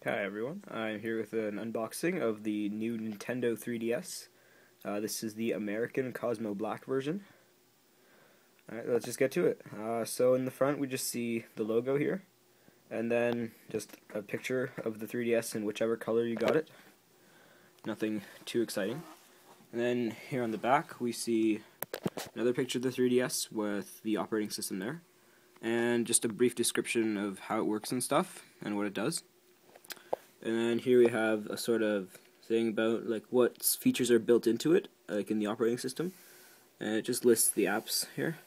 Hi everyone, I'm here with an unboxing of the new Nintendo 3DS. This is the American Cosmo Black version. Alright, let's just get to it. So in the front we just see the logo here, and then just a picture of the 3DS in whichever color you got it. Nothing too exciting. And then here on the back we see another picture of the 3DS with the operating system there, and just a brief description of how it works and stuff, and what it does. And then here we have a sort of thing about like what features are built into it, like in the operating system, and it just lists the apps here.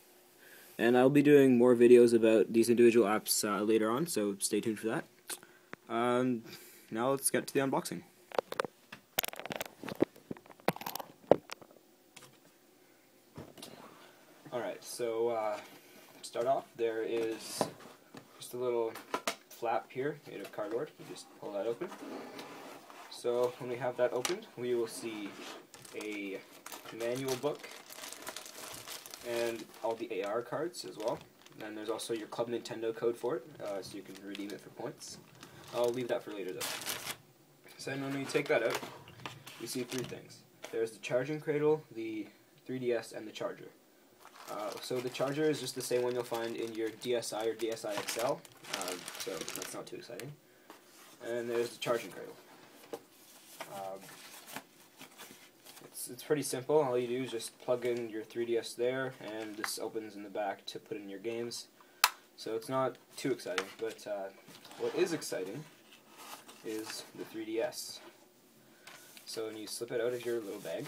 And I'll be doing more videos about these individual apps later on, so stay tuned for that. Now let's get to the unboxing. Alright, so to start off, there is just a little flap here made of cardboard. You just pull that open. So when we have that opened, we will see a manual book and all the AR cards as well. And then there's also your Club Nintendo code for it, so you can redeem it for points. I'll leave that for later though. So then when we take that out, we see three things. There's the charging cradle, the 3DS, and the charger. So the charger is just the same one you'll find in your DSi or DSi XL, so that's not too exciting. And there's the charging cradle. It's pretty simple. All you do is just plug in your 3DS there, and this opens in the back to put in your games. So it's not too exciting, but what is exciting is the 3DS. So when you slip it out of your little bag,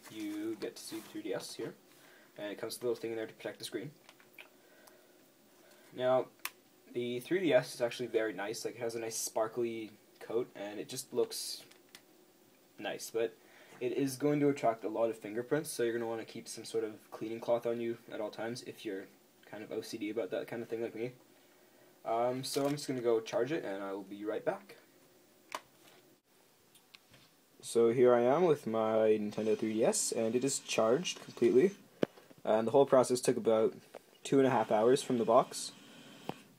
you get to see the 3DS here. And it comes with a little thing in there to protect the screen. Now, the 3DS is actually very nice. Like, it has a nice sparkly coat, and it just looks nice. But it is going to attract a lot of fingerprints, so you're going to want to keep some sort of cleaning cloth on you at all times if you're kind of OCD about that kind of thing like me. So I'm just going to go charge it, and I will be right back. So here I am with my Nintendo 3DS, and it is charged completely. And the whole process took about 2.5 hours from the box.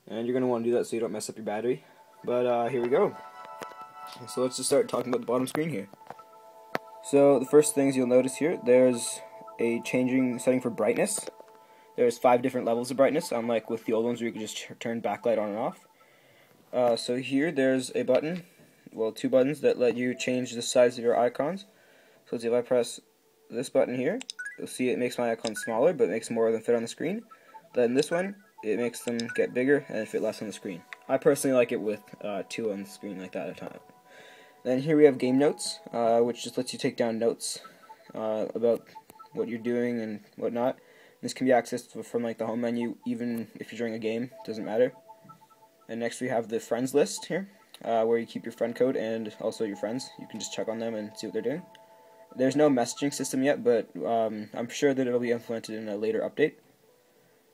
And you're going to want to do that so you don't mess up your battery. But here we go. So let's just start talking about the bottom screen here. So the first things you'll notice here, there's a changing setting for brightness. There's 5 different levels of brightness, unlike with the old ones where you could just turn backlight on and off. So here there's a button, well 2 buttons that let you change the size of your icons. So if I press this button here, you'll see it makes my icons smaller, but it makes more of them fit on the screen. Then this one, it makes them get bigger and fit less on the screen. I personally like it with 2 on the screen like that at a time. Then here we have game notes, which just lets you take down notes about what you're doing and whatnot. This can be accessed from like the home menu, even if you're during a game, doesn't matter. And next we have the friends list here, where you keep your friend code and also your friends. You can just check on them and see what they're doing. There's no messaging system yet, but I'm sure that it'll be implemented in a later update.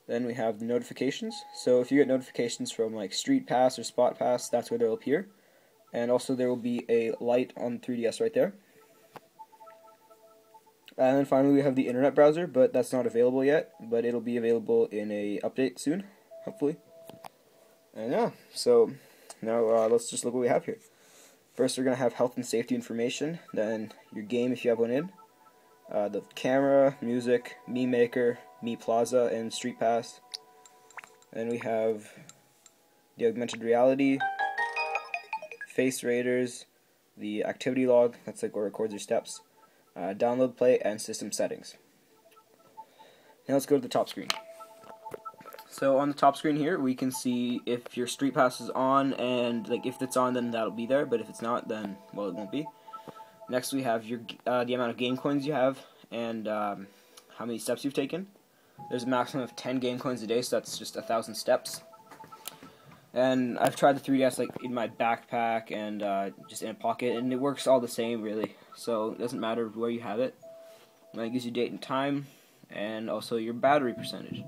Then we have the notifications. So if you get notifications from like Street Pass or Spot Pass, that's where they'll appear. And also there will be a light on the 3DS right there. And then finally we have the internet browser, but that's not available yet, but it'll be available in a update soon, hopefully. And yeah, so now let's just look what we have here. First, we're going to have health and safety information, then your game if you have one in, the camera, music, Meme Maker, Me Plaza, and Street Pass. Then we have the augmented reality, face raiders, the activity log, that's like what records your steps, download play, and system settings. Now let's go to the top screen. So on the top screen here, we can see if your Street Pass is on, and like if it's on, then that'll be there. But if it's not, then well, it won't be. Next, we have your the amount of game coins you have and how many steps you've taken. There's a maximum of 10 game coins a day, so that's just 1,000 steps. And I've tried the 3DS like in my backpack and just in a pocket, and it works all the same really. So it doesn't matter where you have it. And it gives you date and time, and also your battery percentage.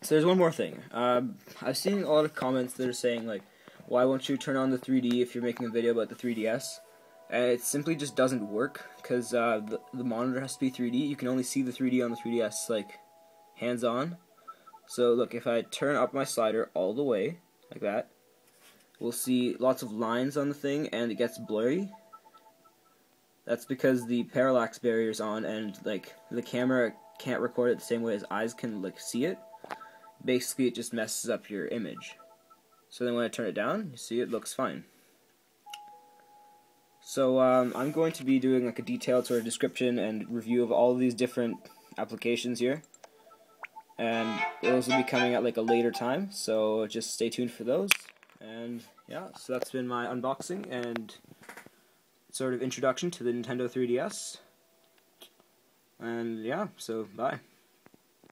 So there's one more thing. I've seen a lot of comments that are saying like, why won't you turn on the 3D if you're making a video about the 3DS? And it simply just doesn't work because the monitor has to be 3D. You can only see the 3D on the 3DS like hands-on. So look, if I turn up my slider all the way like that, we'll see lots of lines on the thing and it gets blurry. That's because the parallax barrier is on, and like the camera can't record it the same way as eyes can like see it. Basically, it just messes up your image. So then when I turn it down, you see it looks fine. So I'm going to be doing like a detailed sort of description and review of all of these different applications here, and those will be coming at like a later time, so just stay tuned for those. And yeah, so that's been my unboxing and sort of introduction to the Nintendo 3DS. And yeah, so bye.